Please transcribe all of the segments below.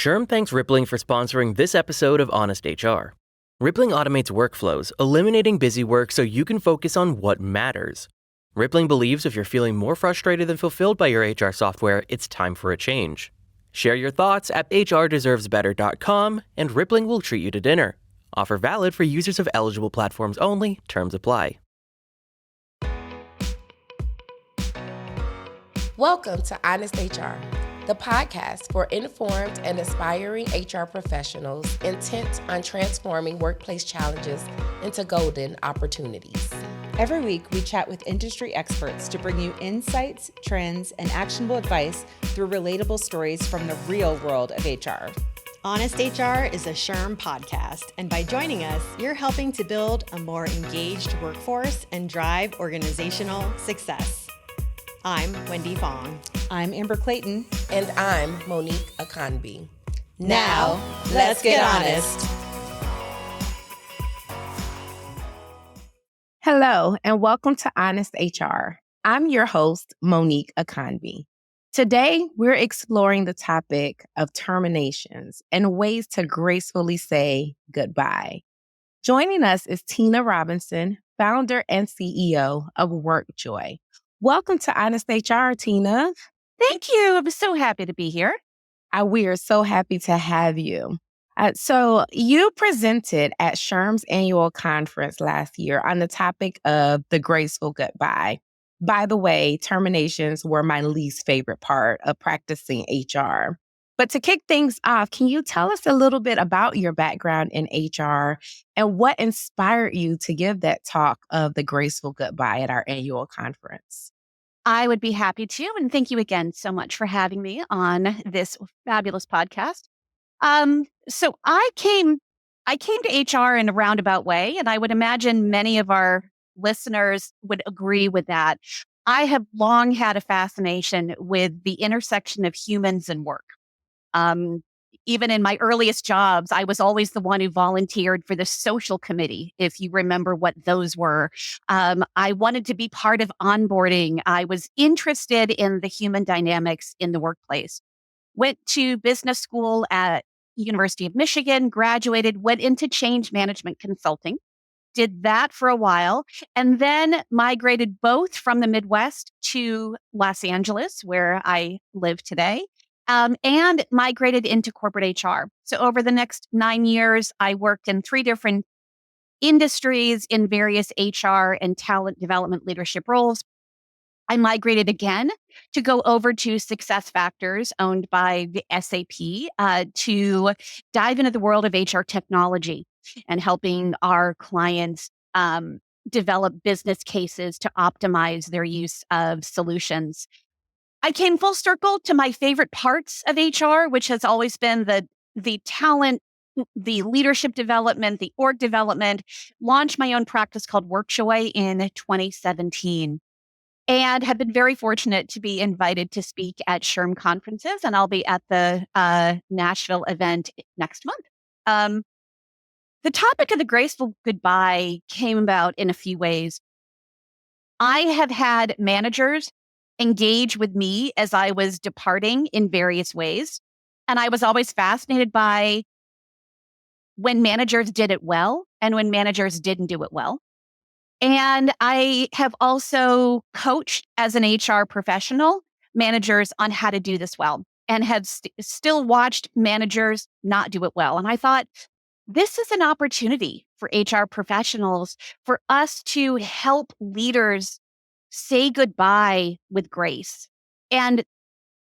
SHRM thanks Rippling for sponsoring this episode of Honest HR. Rippling automates workflows, eliminating busy work so you can focus on what matters. Rippling believes if you're feeling more frustrated than fulfilled by your HR software, it's time for a change. Share your thoughts at hrdeservesbetter.com and Rippling will treat you to dinner. Offer valid for users of eligible platforms only. Terms apply. Welcome to Honest HR, the podcast for informed and aspiring HR professionals intent on transforming workplace challenges into golden opportunities. Every week, we chat with industry experts to bring you insights, trends, and actionable advice through relatable stories from the real world of HR. Honest HR is a SHRM podcast, and by joining us, you're helping to build a more engaged workforce and drive organizational success. I'm Wendy Fong. I'm Amber Clayton. And I'm Monique Akanbi. Now, let's get honest. Hello, and welcome to Honest HR. I'm your host, Monique Akanbi. Today, we're exploring the topic of terminations and ways to gracefully say goodbye. Joining us is Tina Robinson, founder and CEO of Workjoy. Welcome to Honest HR, Tina. Thank you. I'm so happy to be here. We are so happy to have you. So you presented at SHRM's annual conference last year on the topic of the graceful goodbye. By the way, terminations were my least favorite part of practicing HR. But to kick things off, can you tell us a little bit about your background in HR and what inspired you to give that talk of the graceful goodbye at our annual conference? I would be happy to, and thank you again so much for having me on this fabulous podcast. So I came to HR in a roundabout way, and I would imagine many of our listeners would agree with that. I have long had a fascination with the intersection of humans and work. Even in my earliest jobs, I was always the one who volunteered for the social committee, if you remember what those were. I wanted to be part of onboarding. I was interested in the human dynamics in the workplace. Went to business school at University of Michigan, graduated, went into change management consulting, did that for a while, and then migrated both from the Midwest to Los Angeles, where I live today. And migrated into corporate HR. So over the next 9 years, I worked in 3 different industries in various HR and talent development leadership roles. I migrated again to go over to SuccessFactors, owned by the SAP, to dive into the world of HR technology and helping our clients develop business cases to optimize their use of solutions. I came full circle to my favorite parts of HR, which has always been the talent, the leadership development, the org development, launched my own practice called Workjoy in 2017, and have been very fortunate to be invited to speak at SHRM conferences, and I'll be at the Nashville event next month. The topic of the graceful goodbye came about in a few ways. I have had managers engage with me as I was departing in various ways. And I was always fascinated by when managers did it well and when managers didn't do it well. And I have also coached as an HR professional managers on how to do this well and have still watched managers not do it well. And I thought, this is an opportunity for HR professionals for us to help leaders say goodbye with grace. And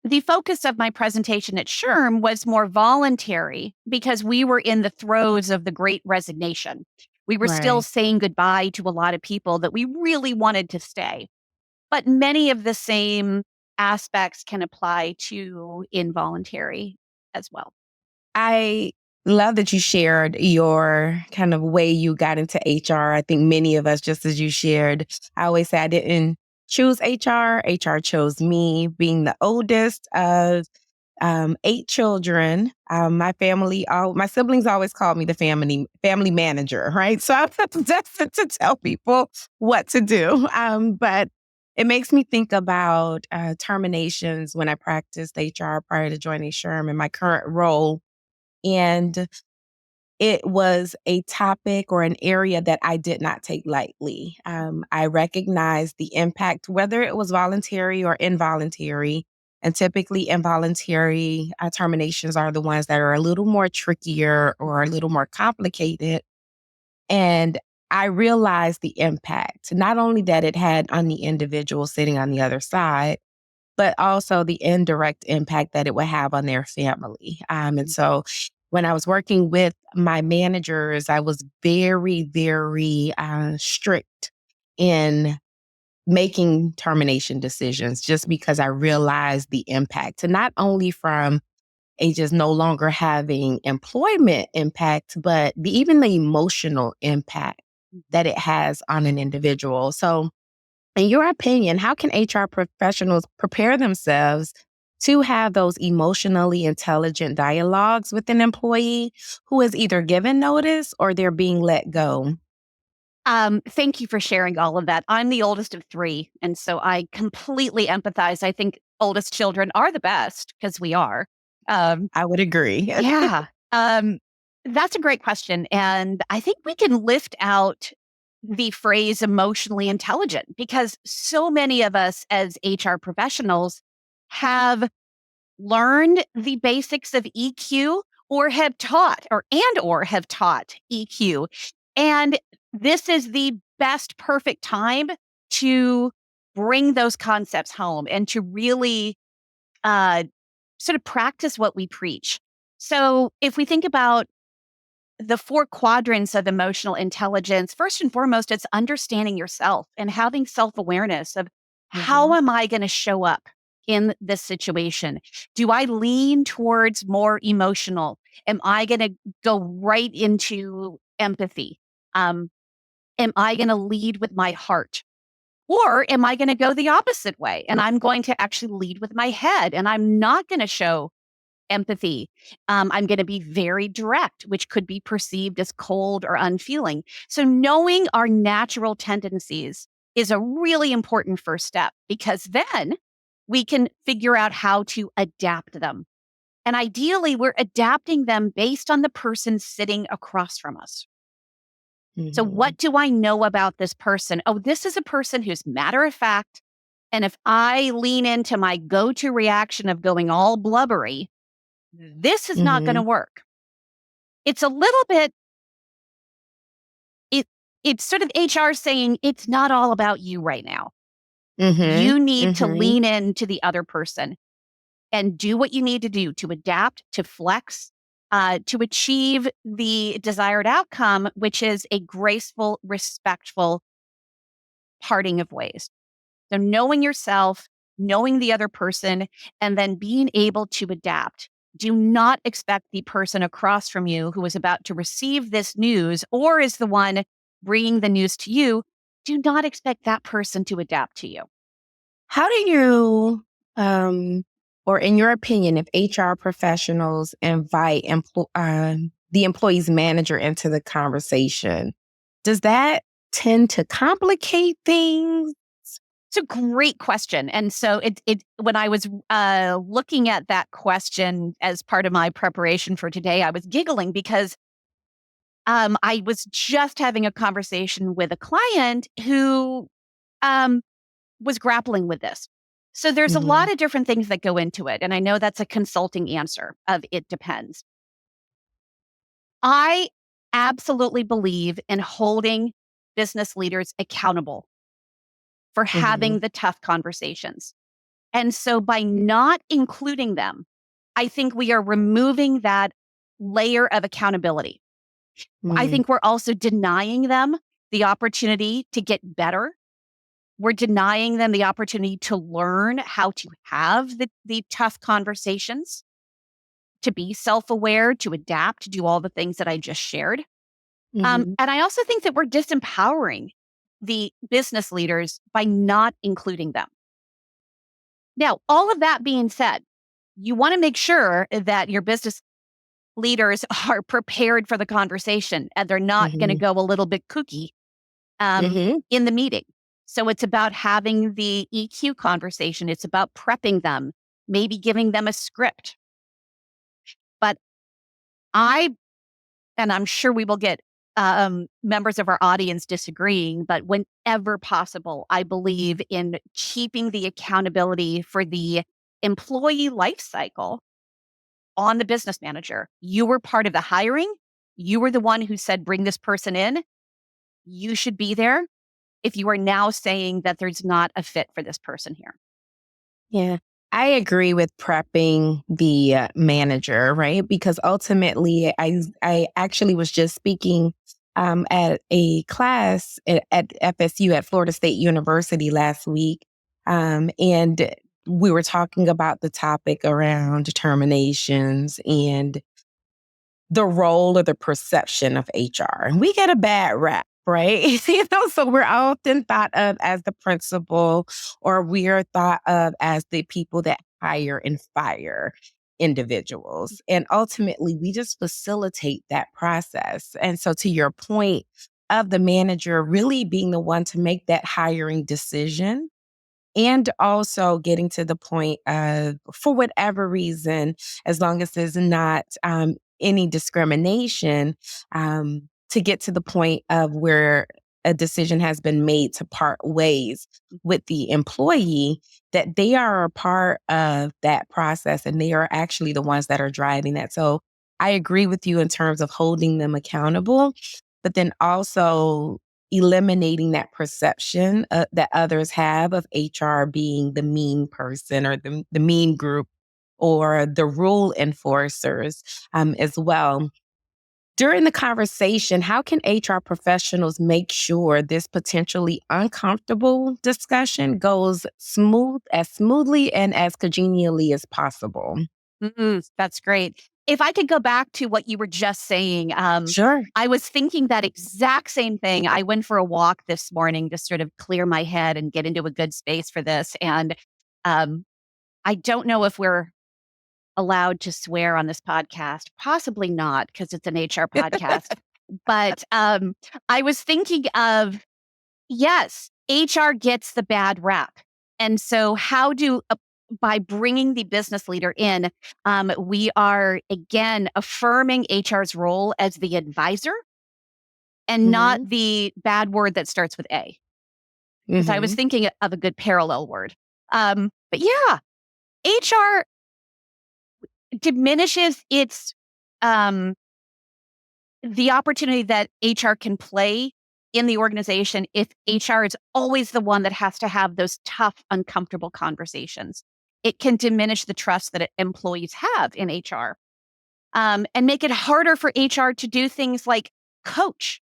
the focus of my presentation at SHRM was more voluntary because we were in the throes of the Great Resignation. We were still saying goodbye to a lot of people that we really wanted to stay. But many of the same aspects can apply to involuntary as well. I love that you shared your kind of way you got into HR. I think many of us, just as you shared, I always say I didn't choose HR. HR chose me. Being the oldest of 8 children, my siblings always called me the family manager, right? So I'm destined to tell people what to do. But it makes me think about terminations when I practiced HR prior to joining SHRM in my current role. And it was a topic or an area that I did not take lightly. I recognized the impact, whether it was voluntary or involuntary. And typically, involuntary terminations are the ones that are a little more trickier or a little more complicated. And I realized the impact, not only that it had on the individual sitting on the other side, but also the indirect impact that it would have on their family. And so when I was working with my managers, I was very, very strict in making termination decisions just because I realized the impact, and not only from a just no longer having employment impact, but even the emotional impact that it has on an individual. So in your opinion, how can HR professionals prepare themselves to have those emotionally intelligent dialogues with an employee who is either given notice or they're being let go? Thank you for sharing all of that. I'm the oldest of three, and so I completely empathize. I think oldest children are the best because we are. I would agree. Yeah. That's a great question. And I think we can lift out the phrase emotionally intelligent because so many of us as HR professionals have learned the basics of EQ or have taught or have taught EQ. And this is the best perfect time to bring those concepts home and to really sort of practice what we preach. So if we think about the 4 quadrants of emotional intelligence, first and foremost, it's understanding yourself and having self-awareness of how am I going to show up in this situation? Do I lean towards more emotional? Am I going to go right into empathy? Am I going to lead with my heart? Or am I going to go the opposite way? And I'm going to actually lead with my head and I'm not going to show empathy. I'm going to be very direct, which could be perceived as cold or unfeeling. So knowing our natural tendencies is a really important first step because then we can figure out how to adapt them. And ideally, we're adapting them based on the person sitting across from us. So what do I know about this person? Oh, this is a person who's matter of fact. And if I lean into my go-to reaction of going all blubbery, this is not going to work. It's a little bit, it's sort of HR saying it's not all about you right now. You need to lean into the other person and do what you need to do to adapt, to flex, to achieve the desired outcome, which is a graceful, respectful parting of ways. So knowing yourself, knowing the other person, and then being able to adapt. Do not expect the person across from you who is about to receive this news or is the one bringing the news to you, do not expect that person to adapt to you. How do you, or in your opinion, if HR professionals invite the employee's manager into the conversation, does that tend to complicate things? It's a great question. And so when I was looking at that question as part of my preparation for today, I was giggling because I was just having a conversation with a client who was grappling with this. So there's a lot of different things that go into it. And I know that's a consulting answer of it depends. I absolutely believe in holding business leaders accountable for having the tough conversations. And so by not including them, I think we are removing that layer of accountability. I think we're also denying them the opportunity to get better. We're denying them the opportunity to learn how to have the tough conversations, to be self-aware, to adapt, to do all the things that I just shared. And I also think that we're disempowering the business leaders by not including them. Now, all of that being said, you want to make sure that your business leaders are prepared for the conversation and they're not going to go a little bit kooky in the meeting. So it's about having the EQ conversation. It's about prepping them, maybe giving them a script. But and I'm sure we will get members of our audience disagreeing, but whenever possible, I believe in keeping the accountability for the employee life cycle on the business manager. You were part of the hiring. You were the one who said, bring this person in. You should be there. If you are now saying that there's not a fit for this person here. Yeah, I agree with prepping the manager, right? Because ultimately, I actually was just speaking at a class at FSU at Florida State University last week, and we were talking about the topic around determinations and the role or the perception of HR. And we get a bad rap, right? So we're often thought of as the principal, or we are thought of as the people that hire and fire individuals. And ultimately, we just facilitate that process. And so, to your point of the manager really being the one to make that hiring decision, and also getting to the point of, for whatever reason, as long as there's not any discrimination, to get to the point of where a decision has been made to part ways with the employee, that they are a part of that process and they are actually the ones that are driving that. So I agree with you in terms of holding them accountable, but then also eliminating that perception that others have of HR being the mean person or the mean group or the rule enforcers as well. During the conversation, how can HR professionals make sure this potentially uncomfortable discussion goes smoothly and as congenially as possible? That's great. If I could go back to what you were just saying, Sure. I was thinking that exact same thing. I went for a walk this morning to sort of clear my head and get into a good space for this. And I don't know if we're allowed to swear on this podcast. Possibly not, because it's an HR podcast. But I was thinking of, yes, HR gets the bad rap. And so by bringing the business leader in, we are, again, affirming HR's role as the advisor and not the bad word that starts with A. Because I was thinking of a good parallel word. But yeah, HR diminishes its the opportunity that HR can play in the organization if HR is always the one that has to have those tough, uncomfortable conversations. It can diminish the trust that employees have in HR, and make it harder for HR to do things like coach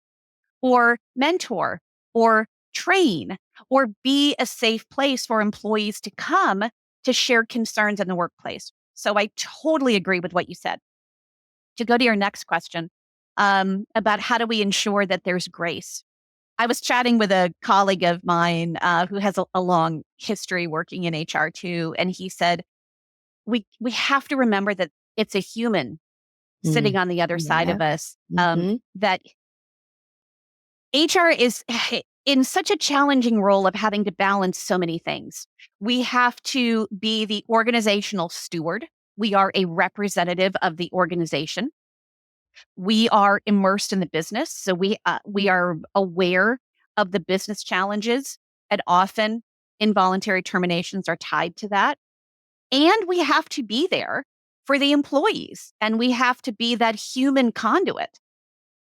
or mentor or train or be a safe place for employees to come to share concerns in the workplace. So I totally agree with what you said. To go to your next question, about how do we ensure that there's grace? I was chatting with a colleague of mine who has a long history working in HR too, and he said, we have to remember that it's a human sitting on the other side of us, that HR is in such a challenging role of having to balance so many things. We have to be the organizational steward. We are a representative of the organization. We are immersed in the business, so we are aware of the business challenges, and often involuntary terminations are tied to that. And we have to be there for the employees, and we have to be that human conduit.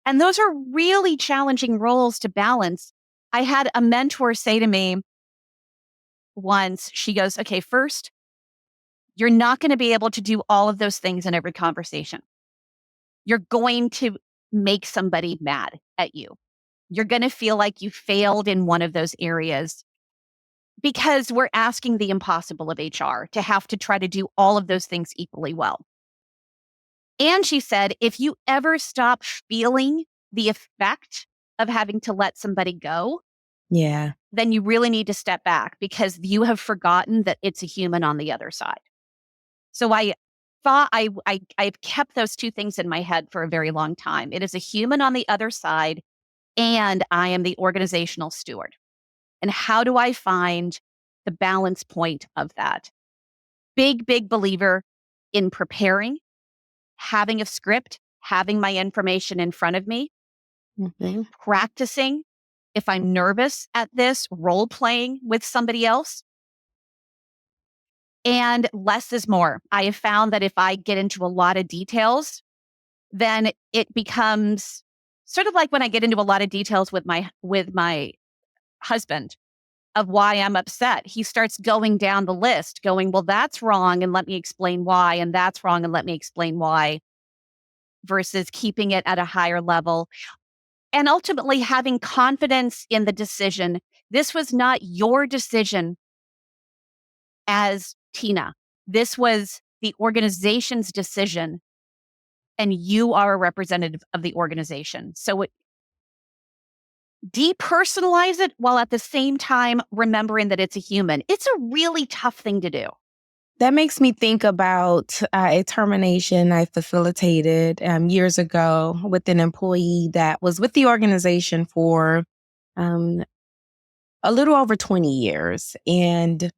And those are really challenging roles to balance. I had a mentor say to me once, she goes, okay, first, you're not going to be able to do all of those things in every conversation. You're going to make somebody mad at you. You're going to feel like you failed in one of those areas because we're asking the impossible of HR to have to try to do all of those things equally well. And she said, if you ever stop feeling the effect of having to let somebody go, then you really need to step back because you have forgotten that it's a human on the other side. So I thought I've kept those two things in my head for a very long time. It is a human on the other side, and I am the organizational steward. And how do I find the balance point of that? Big believer in preparing, having a script, having my information in front of me, practicing. If I'm nervous at this, role playing with somebody else. And less is more. I have found that if I get into a lot of details, then it becomes sort of like when I get into a lot of details with my husband of why I'm upset. He starts going down the list, going, well, that's wrong, and let me explain why, and that's wrong, and let me explain why, versus keeping it at a higher level. And ultimately having confidence in the decision. This was not your decision as Tina. This was the organization's decision, and you are a representative of the organization. So depersonalize it while at the same time remembering that it's a human. It's a really tough thing to do. That makes me think about a termination I facilitated years ago with an employee that was with the organization for a little over 20 years. And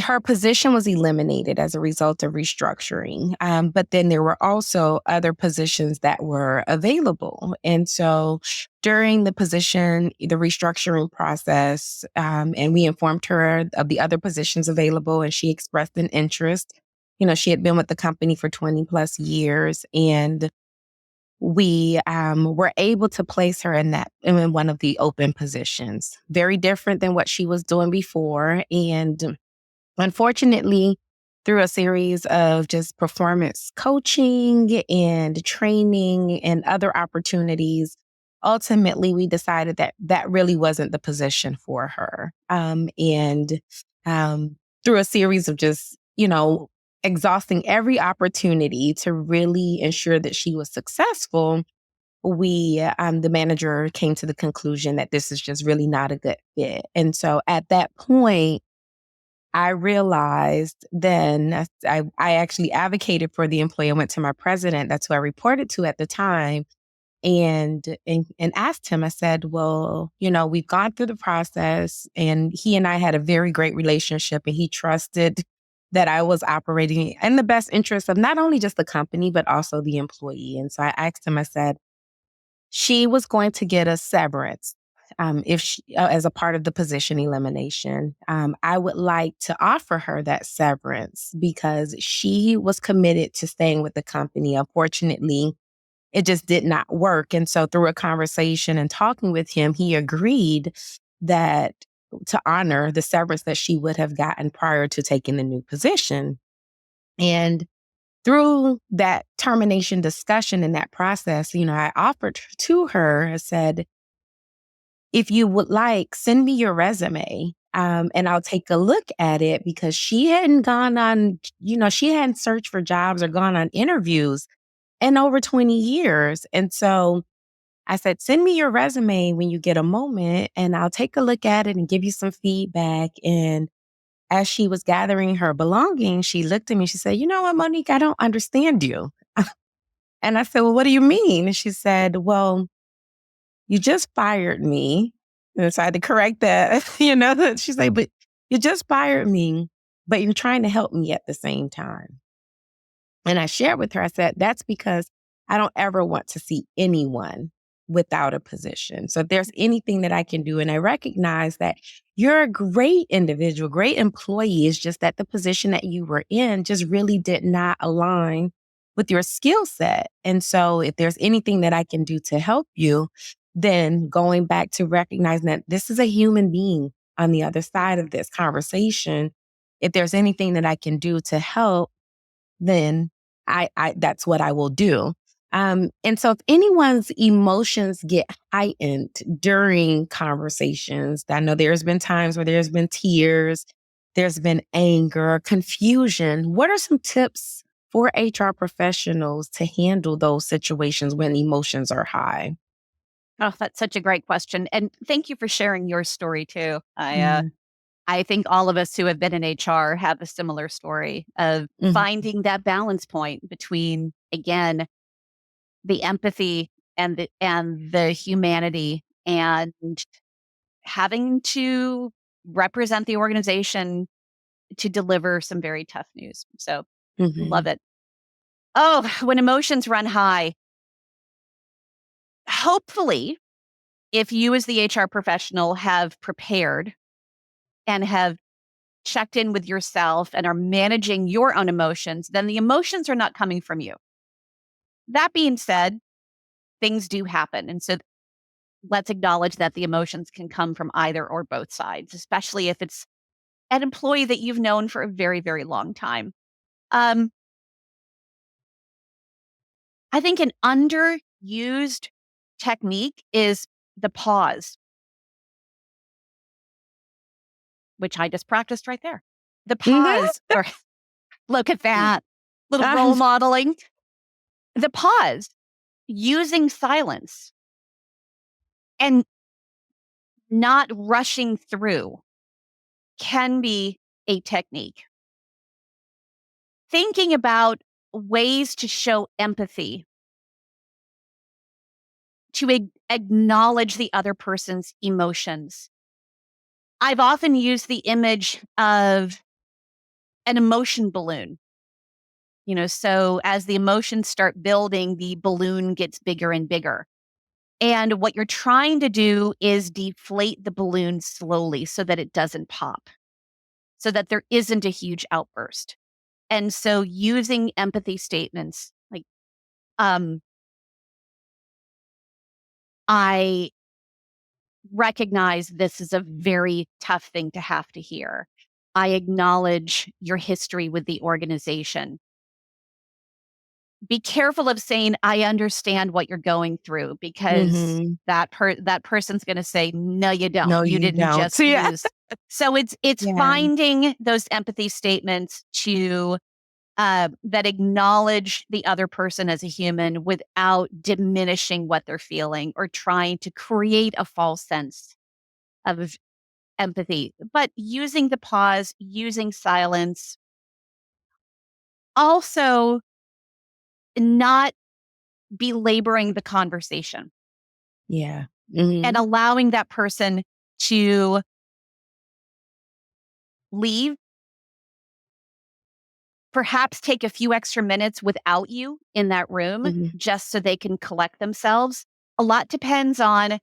her position was eliminated as a result of restructuring. But then there were also other positions that were available. And so during the restructuring process, and we informed her of the other positions available, and she expressed an interest. She had been with the company for 20 plus years, and we were able to place her in one of the open positions. Very different than what she was doing before. And unfortunately, through a series of just performance coaching and training and other opportunities, ultimately we decided that that really wasn't the position for her. And through a series of just, exhausting every opportunity to really ensure that she was successful, the manager came to the conclusion that this is just really not a good fit. And so at that point, I realized then I actually advocated for the employee. I went to my president, that's who I reported to at the time, and asked him, I said, well, we've gone through the process, and he and I had a very great relationship, and he trusted that I was operating in the best interest of not only just the company, but also the employee. And so I asked him, I said, she was going to get a severance if she, as a part of the position elimination. I would like to offer her that severance because she was committed to staying with the company. Unfortunately, it just did not work. And so through a conversation and talking with him, he agreed that to honor the severance that she would have gotten prior to taking the new position. And through that termination discussion and that process, I offered to her, I said, if you would like, send me your resume and I'll take a look at it, because she hadn't gone on, she hadn't searched for jobs or gone on interviews in over 20 years. And so I said, send me your resume when you get a moment and I'll take a look at it and give you some feedback. And as she was gathering her belongings, she looked at me, she said, you know what, Monique, I don't understand you. And I said, well, what do you mean? And she said, well, you just fired me. And so I had to correct that, She's like, but you just fired me, but you're trying to help me at the same time. And I shared with her, I said, that's because I don't ever want to see anyone without a position. So if there's anything that I can do, and I recognize that you're a great individual, great employee, it's just that the position that you were in just really did not align with your skill set. And so if there's anything that I can do to help you, then going back to recognizing that this is a human being on the other side of this conversation, if there's anything that I can do to help, then I that's what I will do. And so if anyone's emotions get heightened during conversations, I know there's been times where there's been tears, there's been anger, confusion. What are some tips for HR professionals to handle those situations when emotions are high? Oh, that's such a great question. And thank you for sharing your story too. I think all of us who have been in HR have a similar story of finding that balance point between, again, the empathy and the humanity, and having to represent the organization to deliver some very tough news. So love it. Oh, when emotions run high, hopefully, if you as the HR professional have prepared and have checked in with yourself and are managing your own emotions, then the emotions are not coming from you. That being said, things do happen. And so let's acknowledge that the emotions can come from either or both sides, especially if it's an employee that you've known for a very, very long time. I think an underused technique is the pause, which I just practiced right there. The pause, or look at that, little role modeling. The pause, using silence and not rushing through can be a technique. Thinking about ways to show empathy, to acknowledge the other person's emotions. I've often used the image of an emotion balloon. So as the emotions start building, the balloon gets bigger and bigger. And what you're trying to do is deflate the balloon slowly so that it doesn't pop, so that there isn't a huge outburst. And so using empathy statements like, I recognize this is a very tough thing to have to hear. I acknowledge your history with the organization. Be careful of saying, I understand what you're going through, because that person's going to say, no, you don't. No, you didn't don't. just use. So it's finding those empathy statements to that acknowledge the other person as a human without diminishing what they're feeling or trying to create a false sense of empathy. But using the pause, using silence, also not belaboring the conversation. Yeah. And allowing that person to leave, perhaps take a few extra minutes without you in that room, just so they can collect themselves. A lot depends on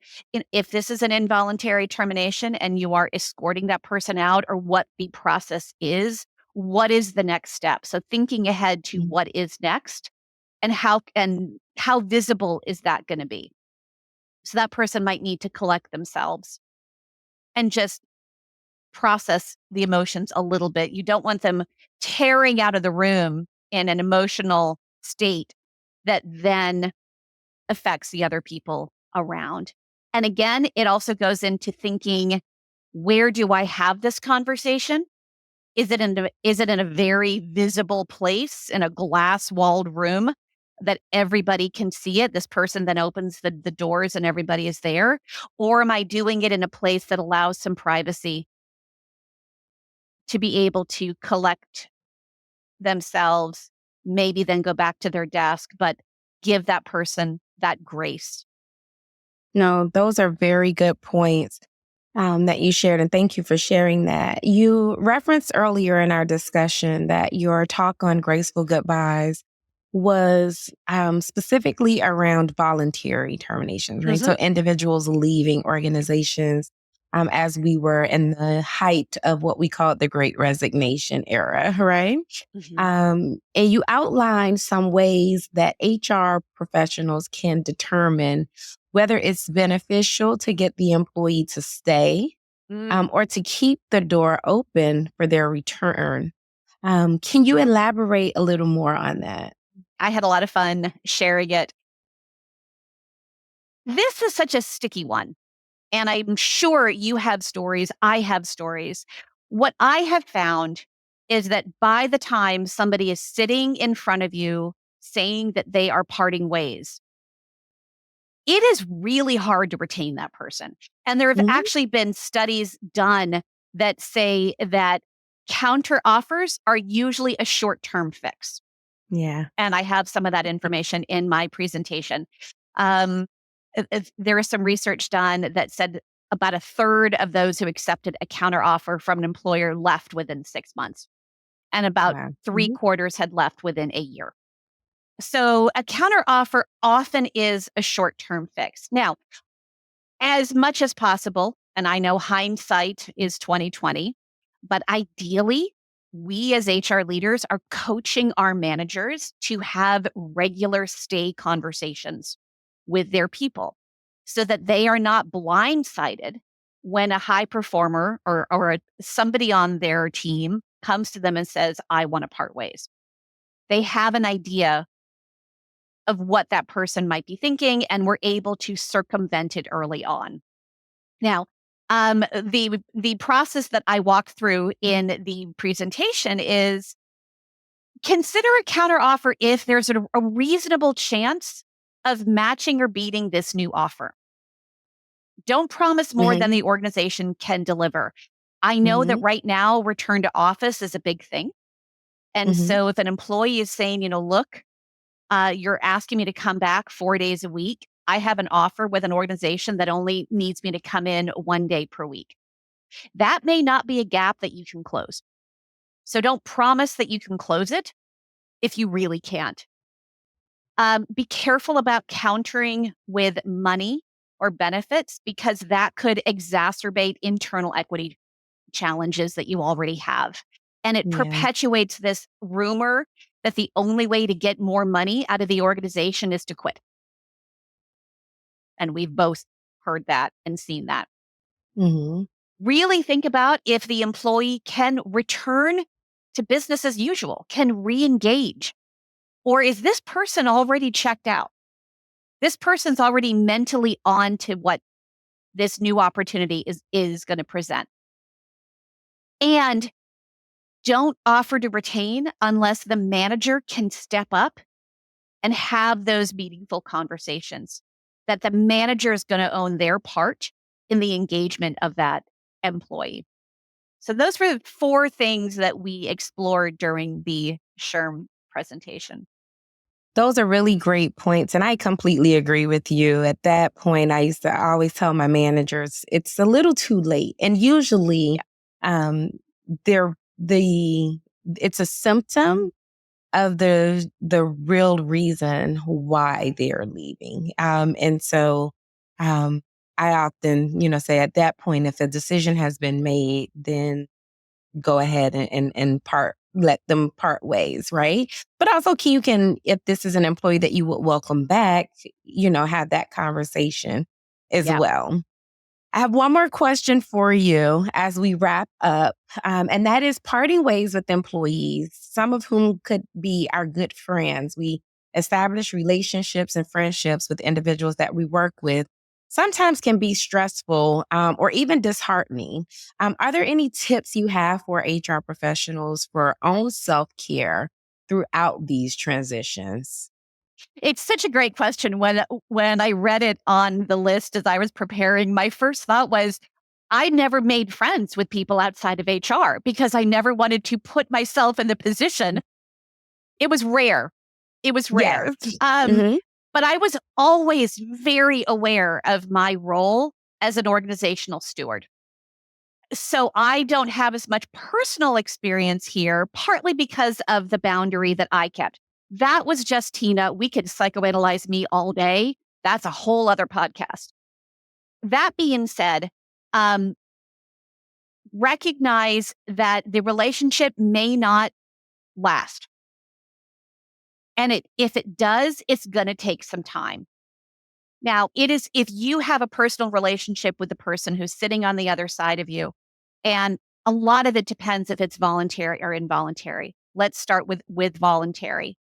if this is an involuntary termination and you are escorting that person out, or what the process is. What is the next step? So thinking ahead to what is next, and how visible is that going to be? So that person might need to collect themselves and just process the emotions a little bit. You don't want them tearing out of the room in an emotional state that then affects the other people around. And again, it also goes into thinking, where do I have this conversation? Is it in a very visible place, in a glass-walled room that everybody can see it? This person then opens the doors and everybody is there? Or am I doing it in a place that allows some privacy to be able to collect themselves, maybe then go back to their desk, but give that person that grace? No, those are very good points that you shared, and thank you for sharing that. You referenced earlier in our discussion that your talk on graceful goodbyes was specifically around voluntary terminations, right? So individuals leaving organizations as we were in the height of what we called the Great Resignation era, right? And you outlined some ways that HR professionals can determine whether it's beneficial to get the employee to stay or to keep the door open for their return. Can you elaborate a little more on that? I had a lot of fun sharing it. This is such a sticky one. And I'm sure you have stories. I have stories. What I have found is that by the time somebody is sitting in front of you saying that they are parting ways, it is really hard to retain that person. And there have actually been studies done that say that counter offers are usually a short-term fix. Yeah. And I have some of that information in my presentation. There is some research done that said about a third of those who accepted a counteroffer from an employer left within 6 months, and about Wow. three-quarters had left within a year. So a counteroffer often is a short-term fix. Now, as much as possible, and I know hindsight is 2020, but ideally, we as HR leaders are coaching our managers to have regular stay conversations with their people so that they are not blindsided when a high performer or somebody on their team comes to them and says, I want to part ways. They have an idea of what that person might be thinking, and we're able to circumvent it early on. Now, the process that I walk through in the presentation is consider a counteroffer if there's a reasonable chance of matching or beating this new offer. Don't promise more than the organization can deliver. I know that right now, return to office is a big thing. And so if an employee is saying, look, you're asking me to come back 4 days a week, I have an offer with an organization that only needs me to come in 1 day per week. That may not be a gap that you can close. So don't promise that you can close it if you really can't. Be careful about countering with money or benefits, because that could exacerbate internal equity challenges that you already have. And it perpetuates this rumor that the only way to get more money out of the organization is to quit. And we've both heard that and seen that. Really think about if the employee can return to business as usual, can re-engage, or is this person already checked out? This person's already mentally on to what this new opportunity is going to present. And don't offer to retain unless the manager can step up and have those meaningful conversations, that the manager is going to own their part in the engagement of that employee. So those were the 4 things that we explored during the SHRM presentation. Those are really great points. And I completely agree with you. At that point, I used to always tell my managers, it's a little too late. And usually it's a symptom of the real reason why they're leaving. And so I often, say at that point, if a decision has been made, then go ahead and let them part ways, right? But also if this is an employee that you would welcome back, have that conversation as well. I have one more question for you as we wrap up, and that is parting ways with employees, some of whom could be our good friends. We establish relationships and friendships with individuals that we work with. Sometimes can be stressful or even disheartening. Are there any tips you have for HR professionals for own self-care throughout these transitions? It's such a great question. When I read it on the list as I was preparing, my first thought was, I never made friends with people outside of HR because I never wanted to put myself in the position. It was rare. Yes. But I was always very aware of my role as an organizational steward. So I don't have as much personal experience here, partly because of the boundary that I kept. That was just Tina. We could psychoanalyze me all day. That's a whole other podcast. That being said, recognize that the relationship may not last. And if it does, it's going to take some time. Now, if you have a personal relationship with the person who's sitting on the other side of you, and a lot of it depends if it's voluntary or involuntary. Let's start with voluntary.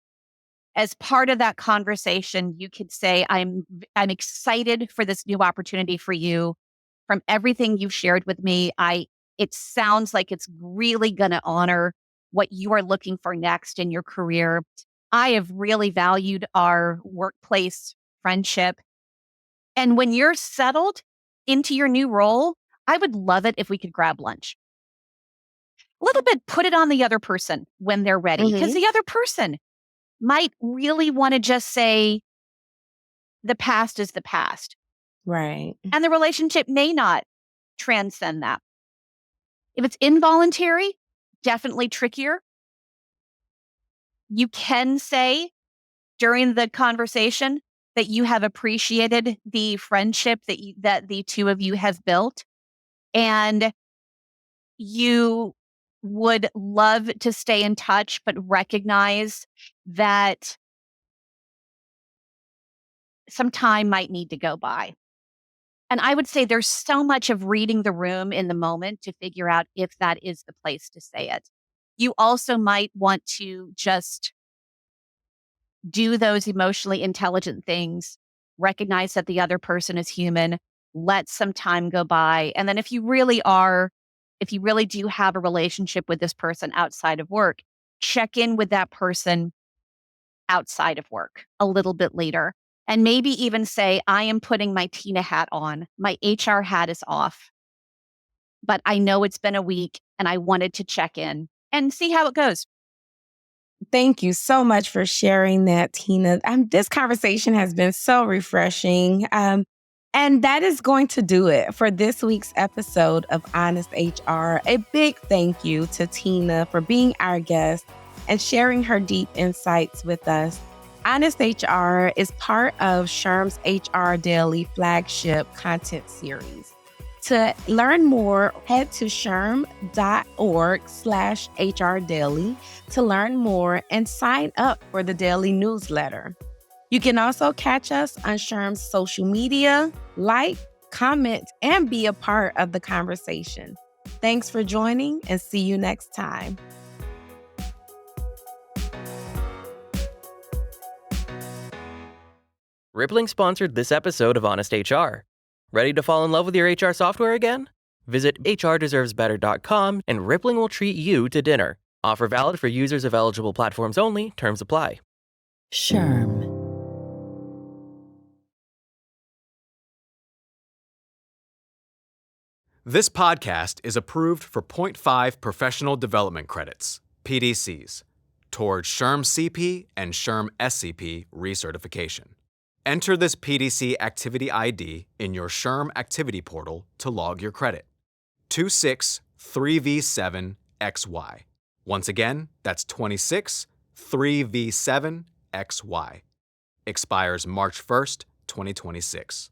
As part of that conversation, you could say, I'm excited for this new opportunity for you. From everything you've shared with me, it sounds like it's really going to honor what you are looking for next in your career. I have really valued our workplace friendship. And when you're settled into your new role, I would love it if we could grab lunch. A little bit, put it on the other person when they're ready, because the other person might really want to just say, the past is the past. Right. And the relationship may not transcend that. If it's involuntary, definitely trickier. You can say during the conversation that you have appreciated the friendship that the two of you have built, and you would love to stay in touch, but recognize that some time might need to go by. And I would say there's so much of reading the room in the moment to figure out if that is the place to say it. You also might want to just do those emotionally intelligent things, recognize that the other person is human, let some time go by. And then if you really do have a relationship with this person outside of work, check in with that person outside of work a little bit later. And maybe even say, I am putting my Tina hat on. My HR hat is off. But I know it's been a week and I wanted to check in and see how it goes. Thank you so much for sharing that, Tina. This conversation has been so refreshing. And that is going to do it for this week's episode of Honest HR. A big thank you to Tina for being our guest and sharing her deep insights with us. Honest HR is part of SHRM's HR Daily flagship content series. To learn more, head to shrm.org/HRdaily to learn more and sign up for the daily newsletter. You can also catch us on SHRM's social media, like, comment, and be a part of the conversation. Thanks for joining and see you next time. Rippling sponsored this episode of Honest HR. Ready to fall in love with your HR software again? Visit hrdeservesbetter.com and Rippling will treat you to dinner. Offer valid for users of eligible platforms only. Terms apply. SHRM. This podcast is approved for 0.5 professional development credits, PDCs, towards SHRM-CP and SHRM-SCP recertification. Enter this PDC activity ID in your SHRM activity portal to log your credit. 263V7XY. Once again, that's 263V7XY. Expires March 1st, 2026.